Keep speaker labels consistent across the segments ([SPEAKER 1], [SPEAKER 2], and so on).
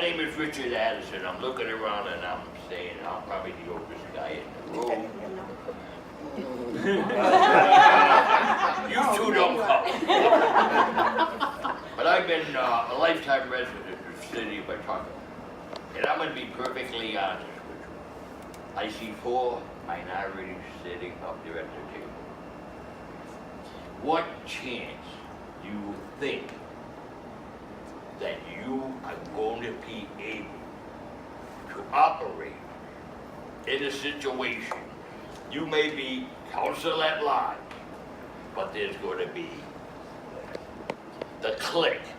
[SPEAKER 1] name is Richard Addison. I'm looking around and I'm saying I'm probably the oldest guy in the room. You two don't count. But I've been a lifetime resident of the city of Pawtucket. And I'm going to be perfectly honest with you. I see 4 minorities sitting up there at the table. What chance do you think that you are going to be able to operate in a situation? You may be counsel at large, but there's going to be the clique.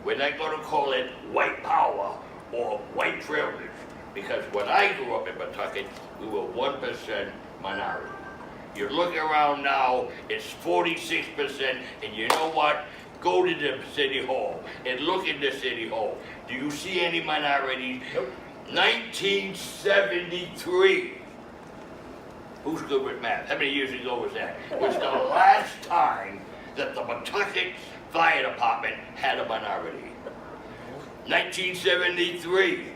[SPEAKER 1] We're not going to call it white power or white privilege, because when I grew up in Pawtucket, we were 1% minority. You look around now, it's 46%, and you know what? Go to the city hall and look in the city hall. Do you see any minorities? Nope. 1973. Who's good with math? How many years ago was that? Was the last time that the Pawtucket Fire Department had a minority. 1973.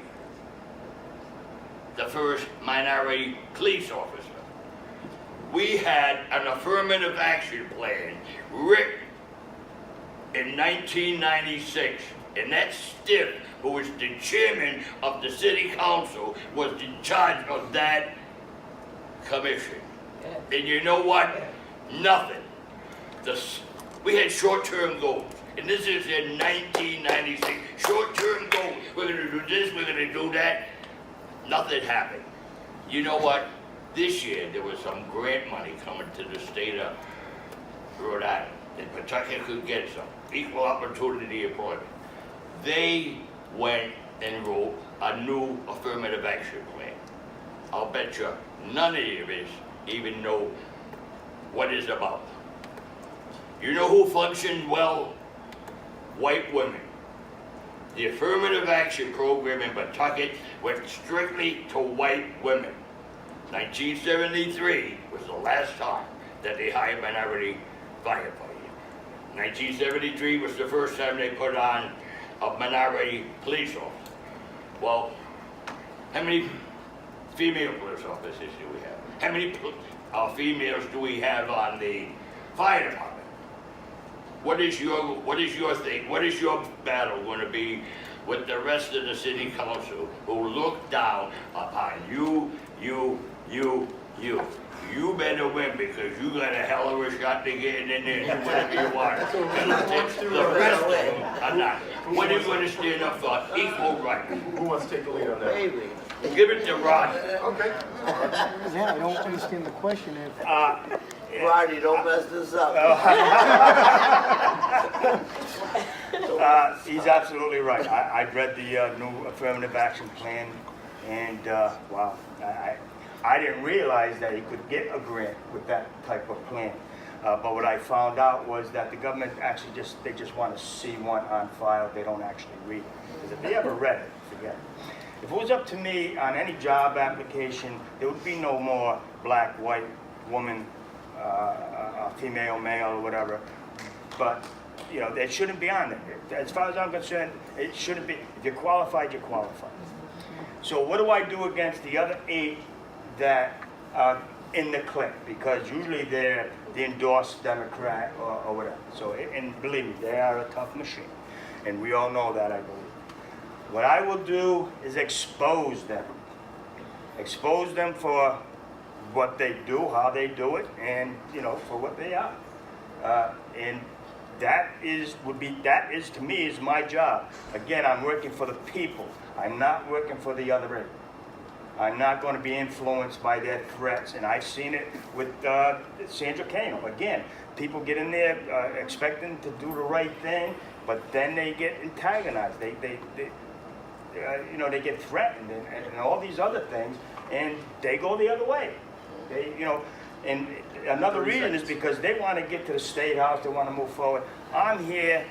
[SPEAKER 1] The first minority police officer. We had an affirmative action plan written in 1996, and that Stiff, who was the chairman of the city council, was in charge of that commission. And you know what? Nothing. We had short-term goals, and this is in 1996. Short-term goals. We're going to do this, we're going to do that. Nothing happened. You know what? This year, there was some grant money coming to the state of Rhode Island, and Pawtucket could get some equal opportunity employment. They went and wrote a new affirmative action plan. I'll bet you none of you even know what it's about. You know who functioned well? White women. The affirmative action program in Pawtucket went strictly to white women. 1973 was the last time that they hired minority firefighters. 1973 was the first time they put on a minority police officer. Well, how many female police officers do we have? How many females do we have on the fire department? What is your thing? What is your battle going to be with the rest of the city council who look down upon you? You better win because you got a hell of a shot to get in there and do whatever you want. The rest of them are not. What are you going to stand up for? Equal rights.
[SPEAKER 2] Who wants to take the lead on that?
[SPEAKER 1] Give it to Rodney.
[SPEAKER 2] Okay.
[SPEAKER 3] Yeah, I don't understand the question.
[SPEAKER 4] Rodney, don't mess this up.
[SPEAKER 5] He's absolutely right. I've read the new affirmative action plan, and wow, I didn't realize that he could get a grant with that type of plan. But what I found out was that the government actually just want to see one on file. They don't actually read it. Because if they ever read it, forget it. If it was up to me on any job application, there would be no more black, white, woman, female, male, or whatever. But, you know, it shouldn't be on there. As far as I'm concerned, it shouldn't be. If you're qualified, you're qualified. So what do I do against the other 8 that are in the clique? Because usually they're the endorsed Democrat or whatever. So, and believe me, they are a tough machine. And we all know that, I believe. What I will do is expose them. Expose them for what they do, how they do it, and, you know, for what they are. And that is to me is my job. Again, I'm working for the people. I'm not working for the other 8. I'm not going to be influenced by their threats, and I've seen it with Sandra Kano. Again, people get in there expecting to do the right thing, but then they get antagonized. They get threatened and all these other things, and they go the other way. And another reason is because they want to get to the State House, they want to move forward. I'm here,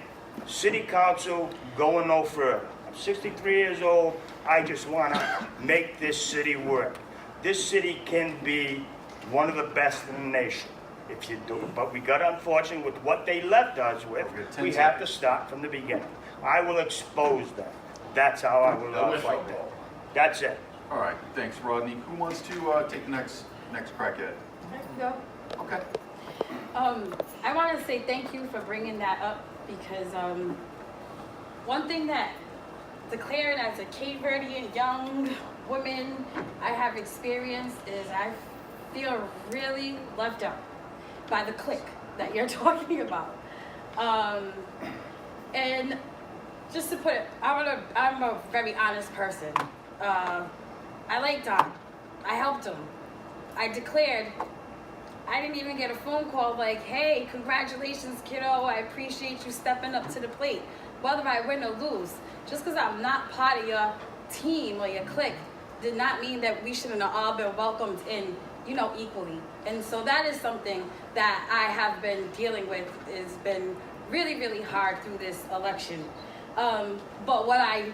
[SPEAKER 5] City Council, going no further. I'm 63 years old, I just want to make this city work. This city can be one of the best in the nation if you do it. But we got unfortunate with what they left us with, we have to start from the beginning. I will expose them. that's how I will
[SPEAKER 1] The whistle
[SPEAKER 5] fight that.
[SPEAKER 1] blower.
[SPEAKER 5] That's it.
[SPEAKER 2] All right, thanks, Rodney. Who wants to take the next crack at it?
[SPEAKER 6] I can go.
[SPEAKER 2] Okay.
[SPEAKER 6] I want to say thank you for bringing that up because one thing that declaring as a Cape Verdean young woman I have experienced is I feel really left out by the clique that you're talking about. And just to put it, I'm a very honest person. I liked Don. I helped him. I declared. I didn't even get a phone call like, hey, congratulations, kiddo. I appreciate you stepping up to the plate. Whether I win or lose, just because I'm not part of your team or your clique did not mean that we shouldn't have all been welcomed in, equally. And so that is something that I have been dealing with. It's been really, really hard through this election. But what I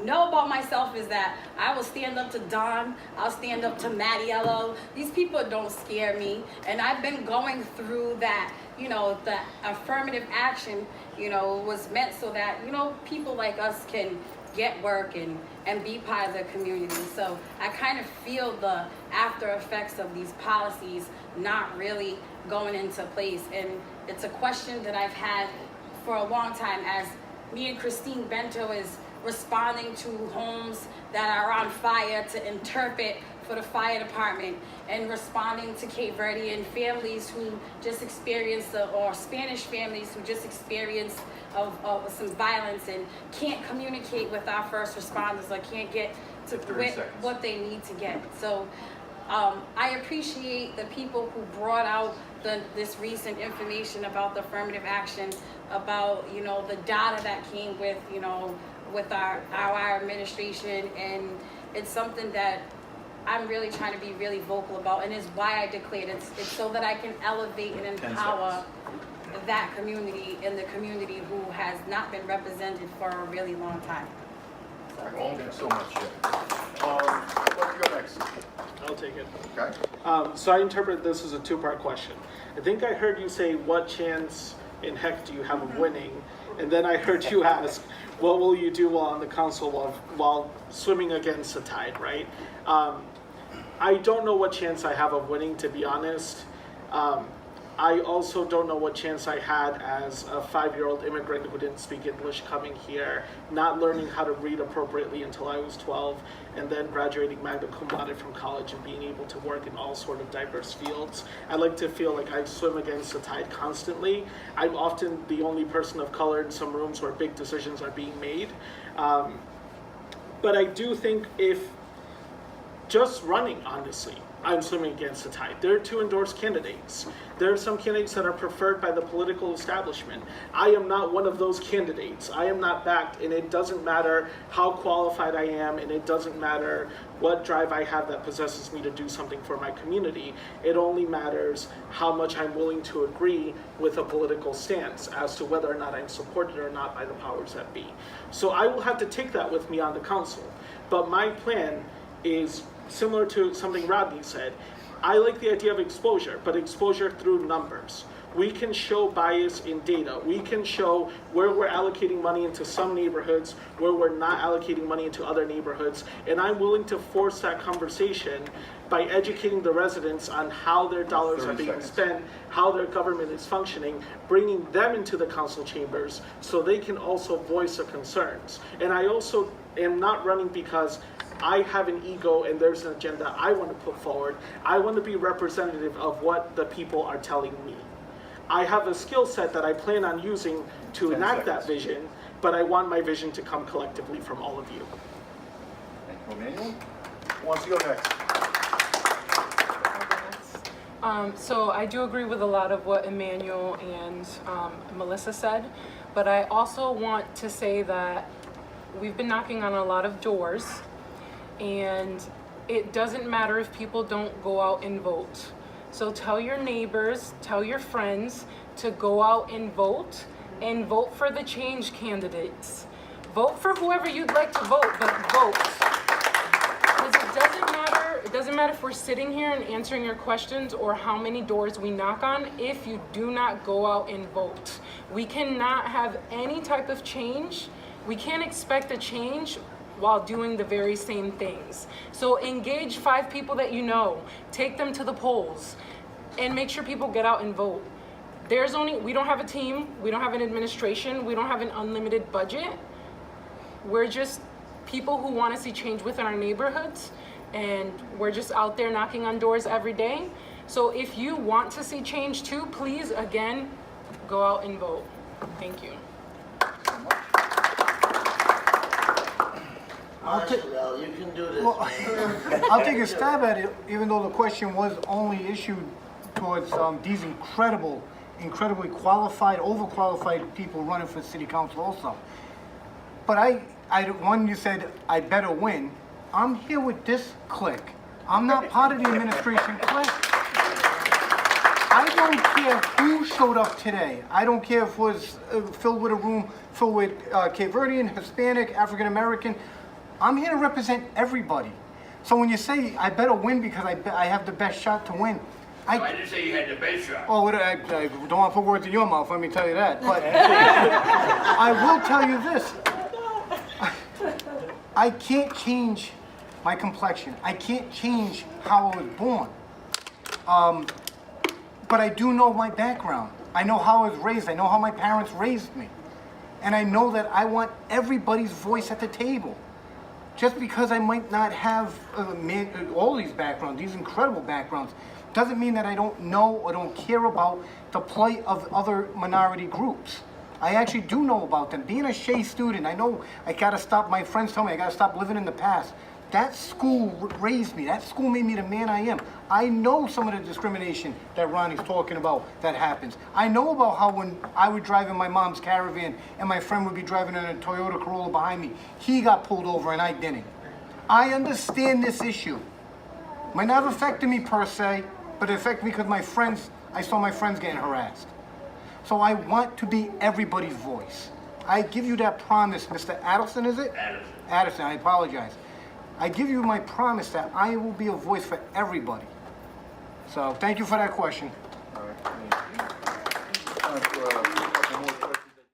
[SPEAKER 6] know about myself is that I will stand up to Don, I'll stand up to Mattiello. These people don't scare me. And I've been going through that, the affirmative action, was meant so that, people like us can get work and be part of the community. So I kind of feel the after effects of these policies not really going into place. And it's a question that I've had for a long time as me and Christine Bento is responding to homes that are on fire to interpret for the fire department and responding to Cape Verdean families who just experienced or Spanish families who just experienced of some violence and can't communicate with our first responders or can't get to
[SPEAKER 2] 30 seconds.
[SPEAKER 6] what they need to get. So I appreciate the people who brought out this recent information about the affirmative action, about the data that came with with our administration, and it's something that I'm really trying to be really vocal about, and is why I declared it's so that I can elevate and
[SPEAKER 2] 10
[SPEAKER 6] empower that community and the community who has not been represented for a really long time. So, thank you.
[SPEAKER 2] Thanks so much, Chip. Let me go next.
[SPEAKER 3] I'll take it.
[SPEAKER 2] Okay.
[SPEAKER 3] So I interpret this as a two-part question. I think I heard you say, what chance in heck do you have of winning? And then I heard you ask, what will you do while on the council while swimming against the tide, right? I don't know what chance I have of winning, to be honest. I also don't know what chance I had as a 5-year-old immigrant who didn't speak English coming here, not learning how to read appropriately until I was 12, and then graduating magna cum laude from college and being able to work in all sort of diverse fields. I like to feel like I swim against the tide constantly. I'm often the only person of color in some rooms where big decisions are being made. But I do think if just running, honestly, I'm swimming against the tide. There are 2 endorsed candidates. There are some candidates that are preferred by the political establishment. I am not one of those candidates. I am not backed, and it doesn't matter how qualified I am, and it doesn't matter what drive I have that possesses me to do something for my community. It only matters how much I'm willing to agree with a political stance as to whether or not I'm supported or not by the powers that be. So I will have to take that with me on the council. But my plan is similar to something Rodney said. I like the idea of exposure, but exposure through numbers. We can show bias in data. We can show where we're allocating money into some neighborhoods, where we're not allocating money into other neighborhoods. And I'm willing to force that conversation by educating the residents on how their dollars are
[SPEAKER 2] 30
[SPEAKER 3] being
[SPEAKER 2] seconds.
[SPEAKER 3] spent, how their government is functioning, bringing them into the council chambers so they can also voice their concerns. And I also am not running because I have an ego and there's an agenda I want to put forward. I want to be representative of what the people are telling me. I have a skill set that I plan on using to
[SPEAKER 2] 10
[SPEAKER 3] enact that
[SPEAKER 2] seconds.
[SPEAKER 3] vision, but I want my vision to come collectively from all of you.
[SPEAKER 2] Thank you, Emmanuel. Who wants to go next?
[SPEAKER 7] So I do agree with a lot of what Emmanuel and Melissa said, but I also want to say that we've been knocking on a lot of doors, and it doesn't matter if people don't go out and vote. So tell your neighbors, tell your friends to go out and vote for the change candidates. Vote for whoever you'd like to vote, but vote. Because it doesn't matter if we're sitting here and answering your questions or how many doors we knock on if you do not go out and vote. We cannot have any type of change We can't expect a change while doing the very same things. So engage 5 people that you know, take them to the polls, and make sure people get out and vote. We don't have a team, we don't have an administration, we don't have an unlimited budget. We're just people who want to see change within our neighborhoods, and we're just out there knocking on doors every day. So if you want to see change too, please, again, go out and vote. Thank you.
[SPEAKER 4] Marshall, you can do this,
[SPEAKER 8] Well,
[SPEAKER 4] man.
[SPEAKER 8] I'll take a stab at it, even though the question was only issued towards these incredibly qualified, overqualified people running for city council also. But one, you said I better win. I'm here with this clique. I'm not part of the administration clique. I don't care who showed up today. I don't care if it was filled with a room filled with Cape Verdean, Hispanic, African American. I'm here to represent everybody. So when you say I better win because I have the best shot to win,
[SPEAKER 1] I didn't say you had the best shot.
[SPEAKER 8] oh, I don't want to put words in your mouth, let me tell you that. But I will tell you this. I can't change my complexion. I can't change how I was born. But I do know my background. I know how I was raised. I know how my parents raised me. And I know that I want everybody's voice at the table. Just because I might not have all these backgrounds, these incredible backgrounds, doesn't mean that I don't know or don't care about the plight of other minority groups. I actually do know about them. Being a Shea student, I know I gotta stop, my friends tell me I gotta stop living in the past. That school raised me. That school made me the man I am. I know some of the discrimination that Ronnie's talking about that happens. I know about how when I would drive in my mom's Caravan and my friend would be driving in a Toyota Corolla behind me, he got pulled over and I didn't. I understand this issue. Might not have affected me per se, but it affected me because I saw my friends getting harassed. So I want to be everybody's voice. I give you that promise, Mr. Adelson, is it?
[SPEAKER 1] Addison.
[SPEAKER 8] Addison, I apologize. I give you my promise that I will be a voice for everybody. So thank you for that question.
[SPEAKER 2] All right, thank you.